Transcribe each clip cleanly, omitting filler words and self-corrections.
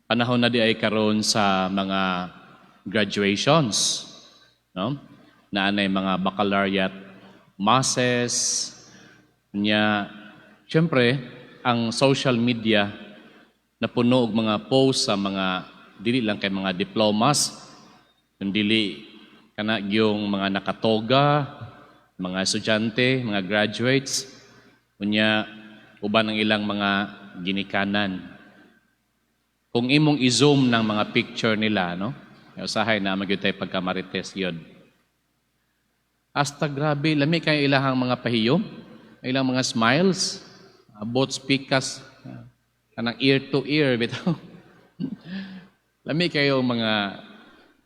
Panahon na di ay karon sa mga graduations, no? Naanay mga baccalaureate masses nya. Siyempre, ang social media napuno og mga post sa mga dili lang kay mga diplomas, kundi kana gyung mga nakatoga, mga estudyante, mga graduates, unya uban ang ilang mga ginikanan. Kung imong i-zoom ng mga picture nila, no? Usahay na magyud tay pagkamarites yun. Hasta grabe, lami kayo ilahang mga pahiyom, ilang mga smiles, both speakers, kanang ear to ear, bitaw. Lami kayo mga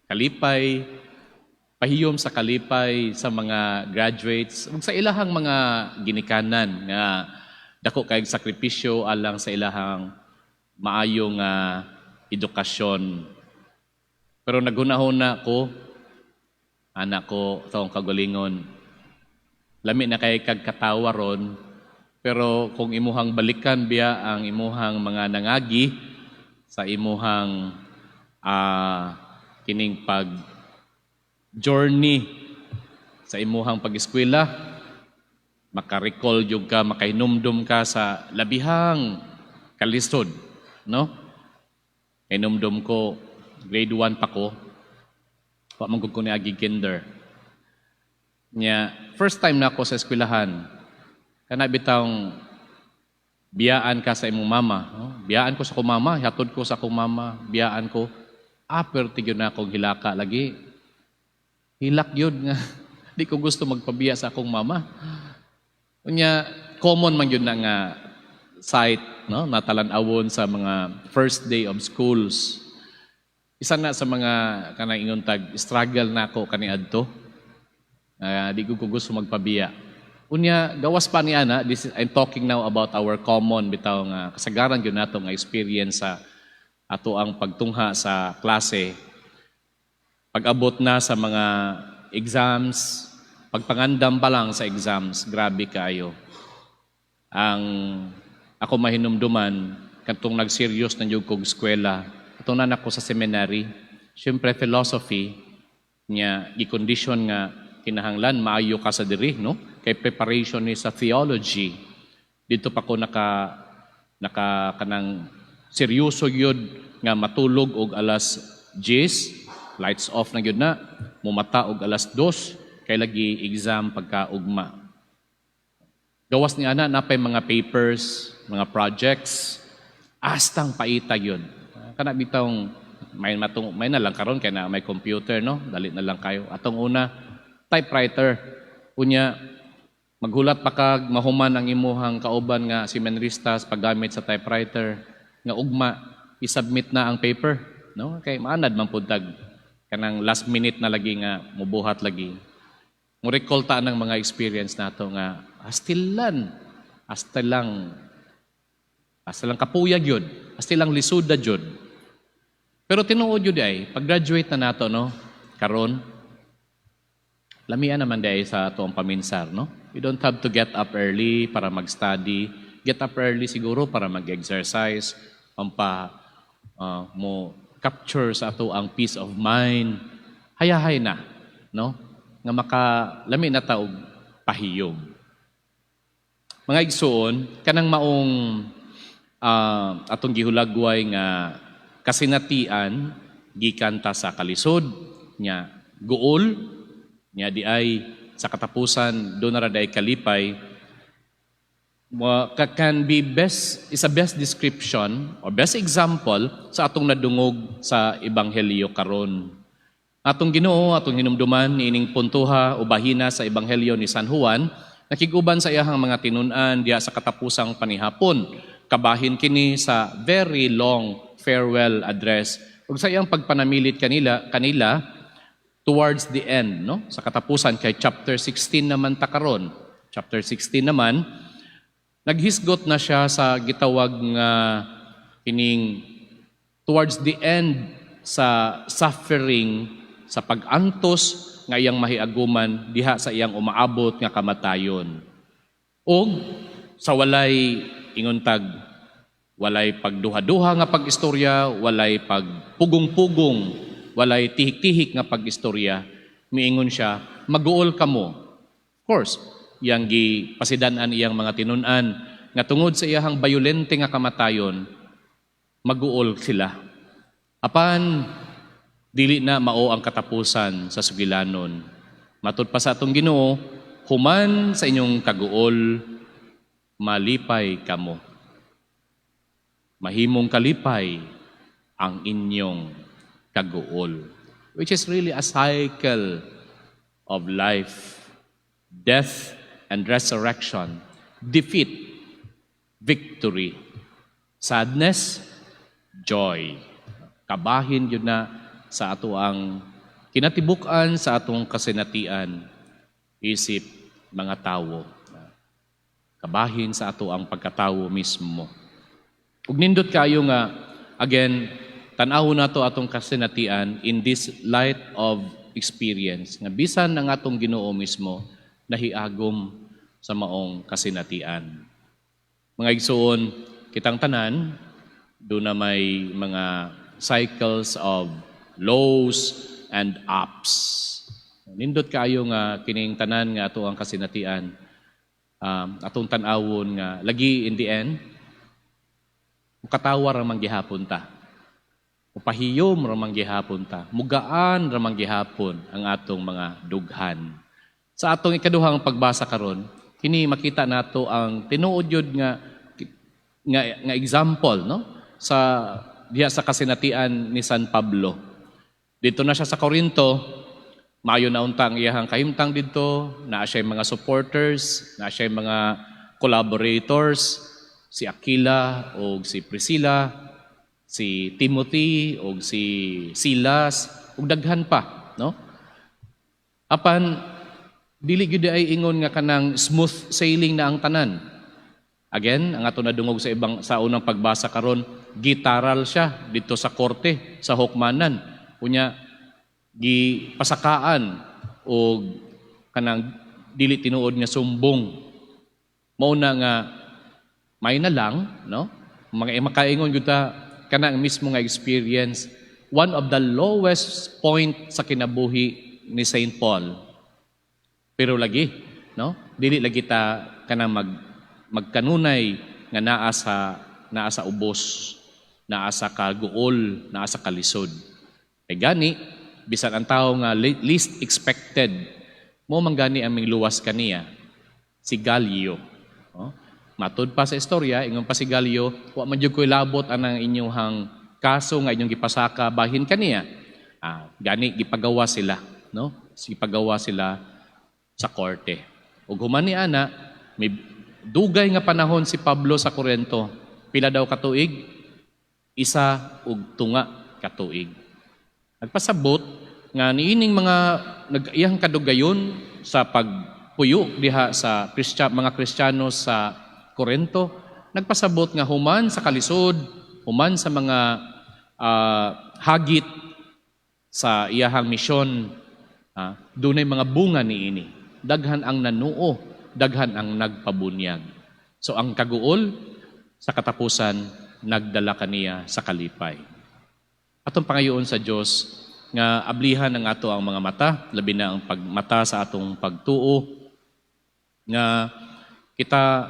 kalipay, pahiyom sa kalipay sa mga graduates, ug sa ilahang mga ginikanan nga dako kay sakripisyo alang sa ilahang maayong edukasyon. Pero naghunahuna ko, anak ko, taong kagalingon, lami na kay kagkatawa ron, pero kung imuhang balikan biya ang imuhang mga nangagi sa imuhang kining pag-journey sa imuhang pag-eskwela, makarecall yung ka, makainumdum ka sa labihang kalisod. No? Inumdum ko, grade 1 pa ko, pamangkog ko ni agi kinder. First time na ako sa eskwelahan, kana bitang biyaan ka sa imong mama. No? Biyaan ko sa akong mama, hatod ko sa akong mama, biyaan ko, perti yun na akong hilaka lagi. Hilak yun nga, di ko gusto magpabiya sa akong mama. Unya, common man yun na nga sight, no? Natalan-awon sa mga first day of schools. Isa na sa mga kanang ingon tag struggle na ako kaniadto. Di ko gusto magpabiya. Unya gawas pa ni ana, I'm talking now about our common bitaw nga kasagaran gyud nato nga experience sa ato ang pagtungha sa klase. Pag-abot na sa mga exams, pagpangandam pa lang sa exams, grabe kayo. Ang ako mahinumduman, katong nag-serious na yung kong eskwela, katong nanak ko sa seminary, syempre philosophy, niya, i-condition nga, kinahanglan, maayo ka sa diri, no? Kay preparation ni sa theology. Dito pa ko kanang seryoso yun, nga matulog og alas 10, lights off na yun na, mumata og alas 2, kay lagi exam pagkaugma. Gawas ni ana napay mga papers, mga projects, astang paita yun. Kana bitong may na lang karon kay na may computer, no? Dali na lang kayo. Atong una, typewriter. Unya maghulat pa kag mahuman ang imuhang kauban nga seminaristas paggamit sa typewriter nga ugma i-submit na ang paper, no? Kay maanad man pud tag kanang last minute na lagi nga mubuhat lagi. Mo recall ta ng mga experience nato nga astilan kapuyag yun, astilang lisuda yun. Pero tinuod yun ay, pag-graduate na nato, no, karon, lamian naman day sa ito ang paminsar, no? You don't have to get up early para mag-study. Get up early siguro para mag-exercise, mo capture sa ato ang peace of mind. Hayahay na, no? Nga makalami na taog pahiyom. Mga igsoon, kanang maong atong gihulagway nga kasinatian gikan ta sa kalisod nya guol nya di ay sa katapusan do na ra day kalipay can be is a best description or best example sa atong nadungog sa ebanghelyo karon. Atong Ginoo atong hinumduman niining puntuha o bahina sa ebanghelyo ni San Juan nakiguban sa iyahang mga tinun-an diya sa katapusang panihapon. Kabahin kini sa very long farewell address. Ug sa iyang pagpanamilit kanila towards the end, no? Sa katapusan kay chapter 16 naman ta karon. Chapter 16 naman naghisgot na siya sa gitawag nga kining towards the end sa suffering sa pag-antos nga iyang mahiaguman diha sa iyang umaabot nga kamatayon. O sa walay ingon tag Walay pagduha-duha nga pag-istorya, walay pagpugong-pugong, walay tihik-tihik nga pag-istorya. Miingon siya, maguol kamo. Of course, iyang gipasidan-an iyang mga tinun-an nga tungod sa iyang bayolente nga kamatayon, maguol sila. Apan, dili na mao ang katapusan sa sugilanon. Matud pa sa atong Ginoo, human sa inyong kaguol, malipay kamo. Mahimong kalipay ang inyong kaguol. Which is really a cycle of life. Death and resurrection. Defeat, victory. Sadness, joy. Kabahin yun na sa ato ang kinatibuk-an sa atong kasinatian, isip mga tawo. Kabahin sa ato ang pagkatawo mismo. Ug nindot kayo nga, again, tanaw na to atong kasinatian in this light of experience. Nga bisan ang atong Ginoo mismo, nahiagom sa maong kasinatian. Mga igsoon, kitang tanan, doon na may mga cycles of lows and ups. Nindot kayo nga kining tanan nga ato ang kasinatian, atong tanawon nga lagi in the end, mukatawa ramang gihapon ta. Mupahiyom ramang gihapon ta. Mugaan ramang gihapon ang atong mga dughan. Sa atong ikaduhang pagbasa karon, kini makita nato ang tinuod yun nga example, no? Sa diha sa kasinatian ni San Pablo. Dito na siya sa Corinto, maayo na untang iyahang kahimtang dito, naa siya mga supporters, naa siya mga collaborators, si Aquila o si Priscilla, si Timothy o si Silas, ug daghan pa, no? Apan dili gyud ay ingon nga kanang smooth sailing na ang tanan. Again, ang ato nadungog sa unang pagbasa karon, gitaral siya dito sa korte, sa hukmanan. Kunya gipasakaan o kanang dili tinuod nga sumbong. Mao na nga may na lang, no? Makaingon gyud ta kanang mismo nga experience, one of the lowest point sa kinabuhi ni Saint Paul. Pero lagi, no? Dili lagi ta kanang magkanunay nga naa sa ubos, naa sa kaguol, naa sa kalisod. Kay gani, bisan ang tao nga least expected, mo man gani aming luwas kaniya, si Gallio. No? Matud pa sa istorya, ingon pa si Gallio, wa man jud koy labot anang inyong kaso nga inyong gipasaka bahin kaniya. Gani gipagawa sila, no? Gipagawa sila sa korte. Ug human ni ana, may dugay nga panahon si Pablo sa Corinto. Pila daw katuig? 1 ug 2 katuig. Nagpasabot nga niining mga iyang kadugayon sa pagpuyo diha sa mga Kristiyano sa Corinto, nagpasabot nga human sa kalisod, human sa mga hagit sa iyahang misyon, dunay mga bunga niini. Daghan ang nanuo, daghan ang nagpabunyag. So ang kaguol sa katapusan, nagdala kaniya sa kalipay. Atong pangayoon sa Dios nga ablihan ang ato ang mga mata, labi na ang pagmata sa atong pagtuo, nga kita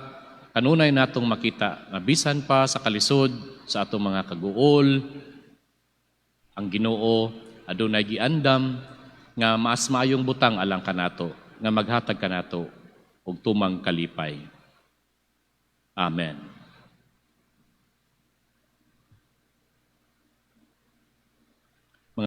kanunay natong makita nga bisan pa sa kalisod sa atong mga kaguol, ang Ginoo adunay giandam nga mas maayong butang alang kanato, nga maghatag kanato og tumang kalipay. Amen.